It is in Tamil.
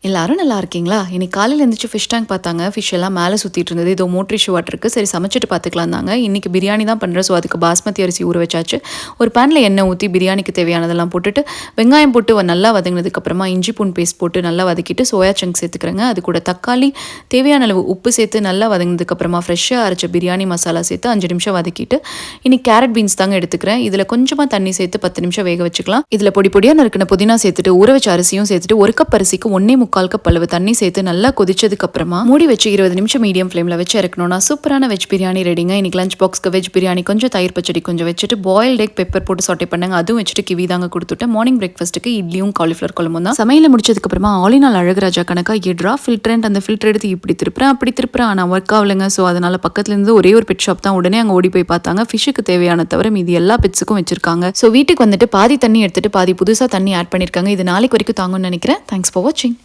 எல்லாரும் நல்லா இருக்கீங்களா? இன்னைக்கு காலையில் எழுந்திரிச்சு ஃபிஷ் டேங்க் பார்த்தாங்க. ஃபிஷ் எல்லாம் மேலே சுற்றிட்டு இருந்தது. ஏதோ மோட்டர் இஷ்யூ இருக்குது. சரி சமைச்சிட்டு பார்த்துக்கலாம் தாங்க. இன்றைக்கி பிரியாணி தான் பண்ணுறேன். ஸோ அதுக்கு பாஸ்மதி அரிசி ஊற வச்சாச்சு. ஒரு பேனில் எண்ணெய் ஊற்றி பிரியாணிக்கு தேவையானதெல்லாம் போட்டுட்டு வெங்காயம் போட்டு நல்லா வதங்கினதுக்கப்புறமா இஞ்சி பூண்டு பேஸ்ட் போட்டு நல்லா வதக்கிட்டு சோயா சங்க் சேர்த்துக்கிறேங்க. அது கூட தக்காளி தேவையான அளவு உப்பு சேர்த்து நல்லா வதங்கினதுக்கப்புறமா ஃப்ரெஷ்ஷாக அரைச்ச பிரியாணி மசாலா சேர்த்து 5 நிமிஷம் வதக்கிட்டு இன்னைக்கு கேரட் பீன்ஸ் தாங்க எடுத்துக்கிறேன். இதில் கொஞ்சமாக தண்ணி சேர்த்து 10 நிமிஷம் வேக வச்சுக்கலாம். இதில் பொடி பொடியாக நறுக்கின புதினா சேர்த்துட்டு ஊற வச்ச அரிசியும் சேர்த்துட்டு 1 கப் அரிசிக்கு 1.25 கப் அளவு தண்ணி சேர்த்து நல்லா கொதிச்சதுக்கு அப்புறமா மூடி வச்சு 20 நிமிஷம் மீடியம் ஃப்ளேம்ல வச்சு இறக்கணும்னா சூப்பரான வெஜ் பிரியாணி ரெடிங்க. இன்னைக்கு லஞ்ச் பாக்ஸ்க்கு வெஜ் பிரியாணி கொஞ்சம் தயிர் பச்சடி கொஞ்சம் வச்சுட்டு பாயில்ட் எக் பெப்பர் போட்டு சாட்டே பண்ணாங்க. அதுவும் வச்சுட்டு கிவி தாங்க கொடுத்துட்டேன். மார்னிங் பிரேக்ஃபாஸ்ட்டுக்கு இட்லியும் காலிஃப்ளவர் குழம்பும் தான். சமையல முடிச்சதுக்கு அப்புறமா ஆலினால் அழகராஜா கணக்கா எட்ரா ஃபில்டர் அந்த ஃபில்டர் எடுத்து இப்படி திருப்புறேன் ஆனால் ஒர்க் ஆகலைங்க. ஸோ அதனால பக்கத்துல இருந்து ஒரே ஒரு பெட் ஷாப் தான். உடனே அங்கே ஓடி போய் பார்த்தாங்க. ஃபிஷ்ஷுக்கு தேவையான தவிர மீதி எல்லா பெட்ஸுக்கும் வச்சிருக்காங்க. ஸோ வீட்டுக்கு வந்துட்டு பாதி தண்ணி எடுத்துட்டு பாதி புதுசாக தண்ணி ஆட் பண்ணியிருக்காங்க. இது நாளைக்கு வரைக்கும் தாங்கும்னு நினைக்கிறேன். தேங்க்ஸ் ஃபார் வாட்சிங்.